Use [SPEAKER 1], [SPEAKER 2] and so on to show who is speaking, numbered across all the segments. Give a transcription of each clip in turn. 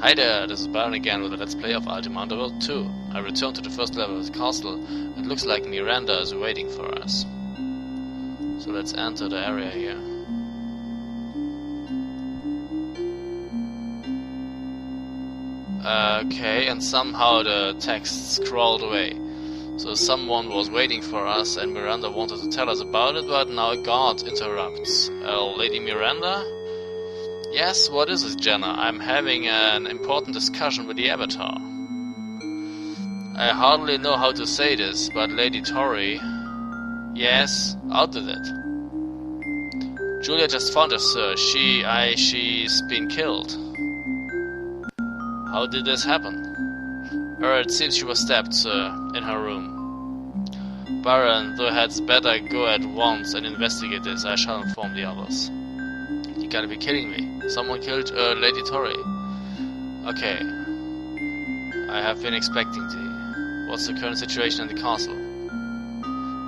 [SPEAKER 1] Hi there, this is Baron again with a Let's Play of Ultima Underworld 2. I returned to the first level of the castle. It looks like Miranda is waiting for us. So let's enter the area here. Okay, and somehow the text scrolled away. So someone was waiting for us and Miranda wanted to tell us about it, but now a guard interrupts. Lady Miranda? Yes, what is it, Jenna? I'm having an important discussion with the Avatar. I hardly know how to say this, but Lady Tori... Yes, out with it. Julia just found her, sir. She's been killed. How did this happen? It seems she was stabbed, sir, in her room. Baron, thou hadst better go at once and investigate this. I shall inform the others. You gotta be kidding me. Someone killed Lady Tori. Okay. I have been expecting thee. What's the current situation in the castle?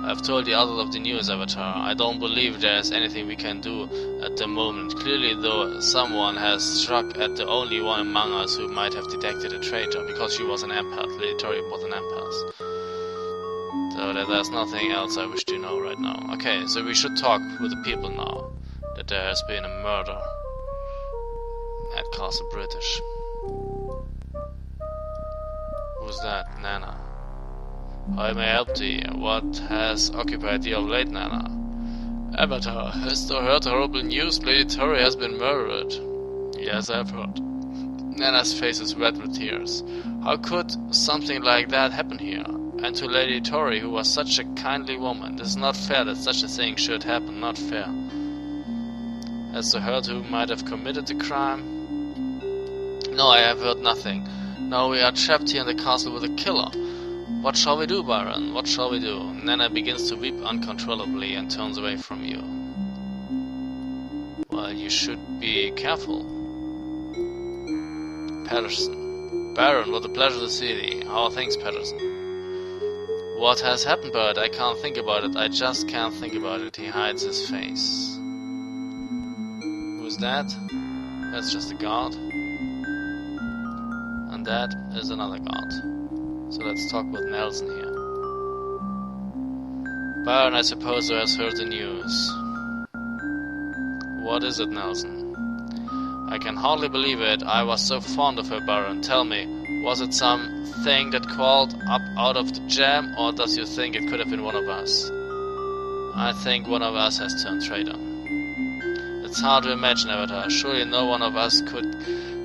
[SPEAKER 1] I've told the others of the news, Avatar. I don't believe there's anything we can do at the moment. Clearly, though, someone has struck at the only one among us who might have detected a traitor, because she was an empath. Lady Tori was an empath. So there's nothing else I wish to know right now. Okay, so we should talk with the people now. That there has been a murder at Castle British. Who's that? Nana. How may I help thee? What has occupied thee of late, Nana? Avatar, hast thou heard horrible news? Lady Tori has been murdered. Yes, I've heard. Nana's face is wet with tears. How could something like that happen here? And to Lady Tori, who was such a kindly woman. This is not fair that such a thing should happen, not fair. Hast thou heard who might have committed the crime? No, I have heard nothing. Now we are trapped here in the castle with a killer. What shall we do, Baron? What shall we do? Nana begins to weep uncontrollably and turns away from you. Well, you should be careful. Patterson. Baron, what a pleasure to see thee. How are things, Patterson? What has happened, Bert? I can't think about it. I just can't think about it. He hides his face. Who's that? That's just a guard. And that is another guard. So let's talk with Nelson here. Baron, I suppose thou hast heard the news. What is it, Nelson? I can hardly believe it. I was so fond of her, Baron. Tell me, was it something that crawled up out of the jam, or does you think it could have been one of us? I think one of us has turned traitor. It's hard to imagine, Avatar. Surely no one of us could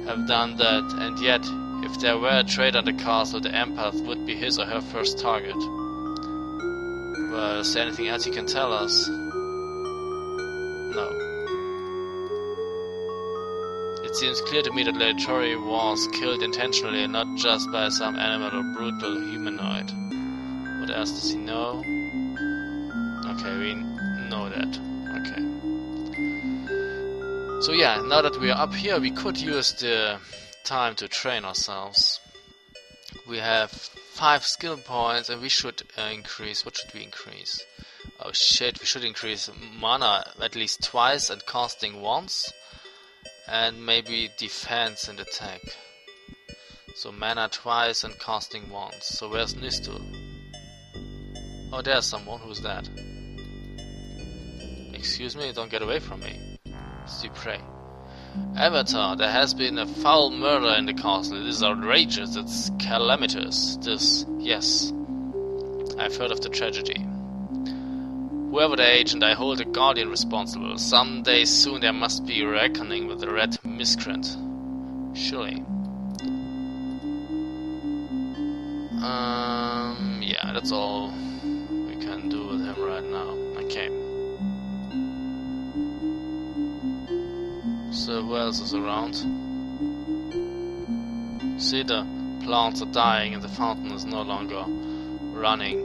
[SPEAKER 1] have done that, and yet... if there were a traitor in the castle, the empath would be his or her first target. Well, is there anything else you can tell us? No. It seems clear to me that Lady Tori was killed intentionally and not just by some animal or brutal humanoid. What else does he know? Okay, we know that. Okay. So yeah, now that we are up here, we could use the... time to train ourselves. We have 5 skill points and we should increase... what should we increase? Oh shit, we should increase mana at least twice and casting once. And maybe defense and attack. So mana twice and casting once. So where's Nistul? Oh, there's someone. Who's that? Excuse me, don't get away from me. Stupre. Avatar, there has been a foul murder in the castle. It is outrageous, it's calamitous. Yes. I've heard of the tragedy. Whoever the agent, I hold a guardian responsible. Someday soon there must be a reckoning with the red miscreant. Surely. Yeah, that's all we can do with him right now. Okay. So who else is around? See, the plants are dying and the fountain is no longer running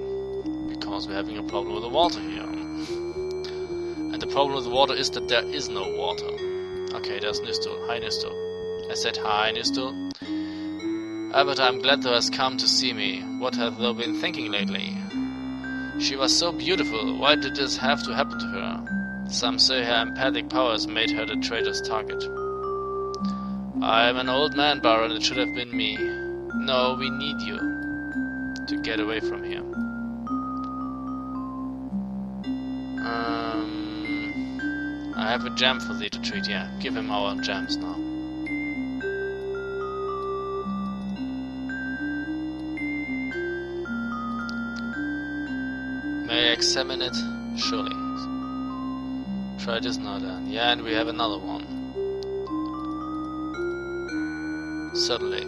[SPEAKER 1] because we're having a problem with the water here. And the problem with the water is that there is no water. Okay, there's Nistul. Hi, Nistul. I said hi, Nistul. Avatar, I'm glad thou hast come to see me. What have thou been thinking lately? She was so beautiful. Why did this have to happen to her? Some say her empathic powers made her the traitor's target. I'm an old man, Baron. It should have been me. No, we need you to get away from here. I have a gem for thee to treat. Yeah, give him our gems now. May I examine it? Surely. Try this now then. Yeah, and we have another one. Certainly.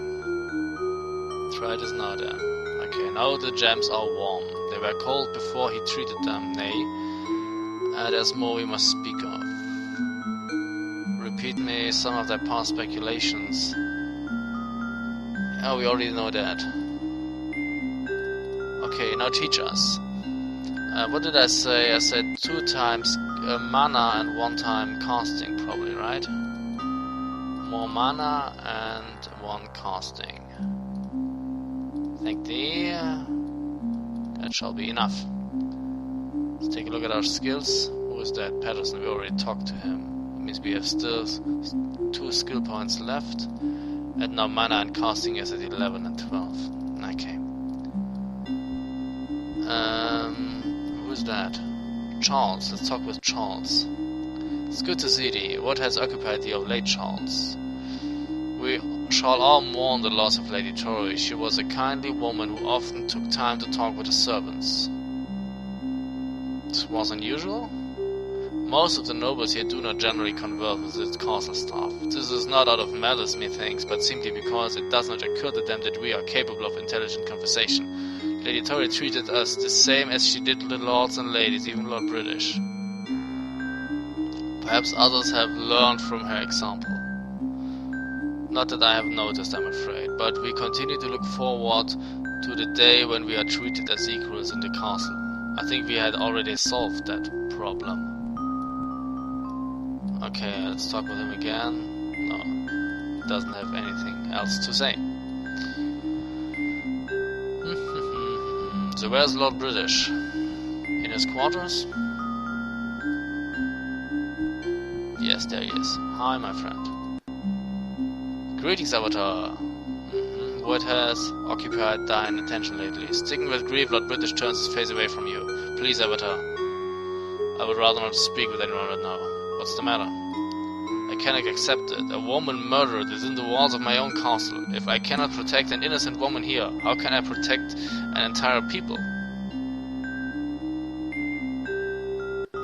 [SPEAKER 1] Try this now then. Okay, now the gems are warm. They were cold before he treated them, nay. There's more we must speak of. Repeat me some of their past speculations. Oh, we already know that. Okay, now teach us. What did I say? I said 2 times mana and 1 time casting, probably, right? More mana and 1 casting. Thank thee. That shall be enough. Let's take a look at our skills. Who is that? Patterson. We already talked to him. That means we have still 2 skill points left. And now mana and casting is at 11 and 12. Okay. Who's that? Charles. Let's talk with Charles. It's good to see thee. What has occupied thee of late, Charles? We shall all mourn the loss of Lady Tori. She was a kindly woman who often took time to talk with the servants. This was unusual? Most of the nobles here do not generally converse with the castle staff. This is not out of malice, methinks, but simply because it does not occur to them that we are capable of intelligent conversation. Lady Tori treated us the same as she did the lords and ladies, even Lord British. Perhaps others have learned from her example. Not that I have noticed, I'm afraid, but we continue to look forward to the day when we are treated as equals in the castle. I think we had already solved that problem. Okay, let's talk with him again. No, he doesn't have anything else to say. So where's Lord British? In his quarters? Yes, there he is. Hi, my friend. Greetings, Avatar. What has occupied thine attention lately? Sticking with grief, Lord British turns his face away from you. Please, Avatar. I would rather not speak with anyone right now. What's the matter? I cannot accept it. A woman murdered within the walls of my own castle. If I cannot protect an innocent woman here, how can I protect an entire people?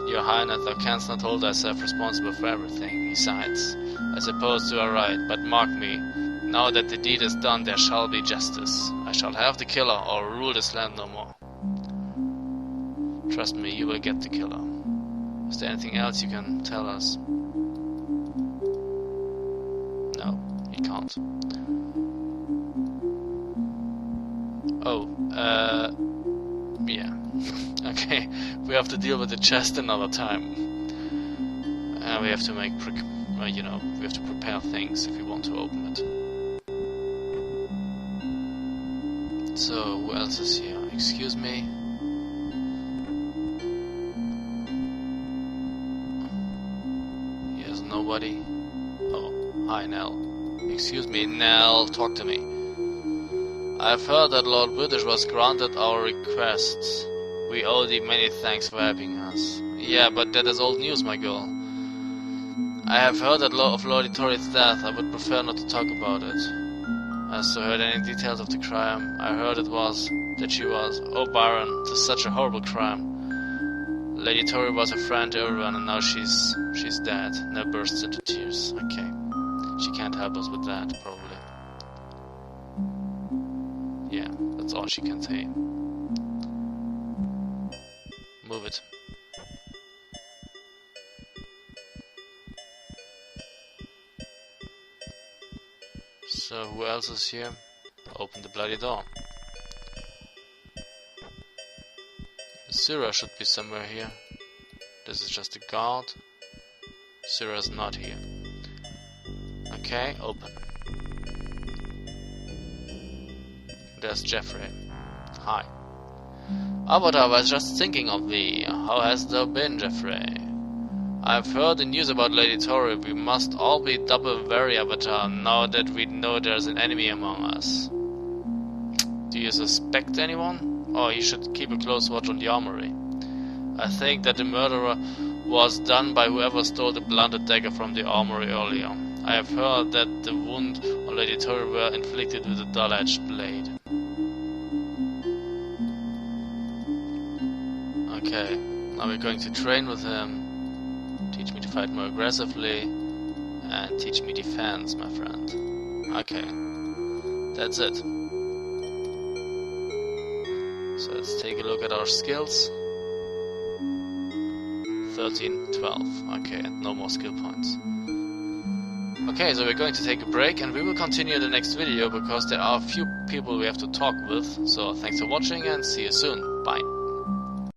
[SPEAKER 1] Your Highness, thou canst not hold thyself responsible for everything. He sighs. I suppose you are right, but mark me. Now that the deed is done, there shall be justice. I shall have the killer, or rule this land no more. Trust me, you will get the killer. Is there anything else you can tell us? No, he can't. Oh, yeah. Okay, we have to deal with the chest another time. We have to make, we have to prepare things if we want to open it. So, who else is here? Excuse me? Here's nobody. Oh, hi Nell. Excuse me, Nell, talk to me. I've heard that Lord British was granted our requests. We owe thee many thanks for helping us. Yeah, but that is old news, my girl. I have heard of Lady Tori's death. I would prefer not to talk about it. Hast you heard any details of the crime? I heard it was that she was... Oh, Baron, it is such a horrible crime. Lady Tori was a friend to everyone, and now she's dead. Nell bursts into tears. Okay. She can't help us with that, probably. Yeah, that's all she can say. Move it. So, who else is here? Open the bloody door. Syrah should be somewhere here. This is just a guard. Syrah's not here. Okay, open. There's Jeffrey. Hi. Avatar, I was just thinking of thee. How hast thou been, Jeffrey? I've heard the news about Lady Tori. We must all be double wary, Avatar, now that we know there's an enemy among us. Do you suspect anyone? Oh, you should keep a close watch on the armory. I think that the murderer was done by whoever stole the blunted dagger from the armory earlier. I have heard that the wound on Lady Tori were inflicted with a dull-edged blade. Okay, now we're going to train with him. Teach me to fight more aggressively. And teach me defense, my friend. Okay, that's it. So let's take a look at our skills. 13, 12. Okay, and no more skill points. Okay, so we're going to take a break and we will continue in the next video because there are a few people we have to talk with. So thanks for watching and see you soon. Bye.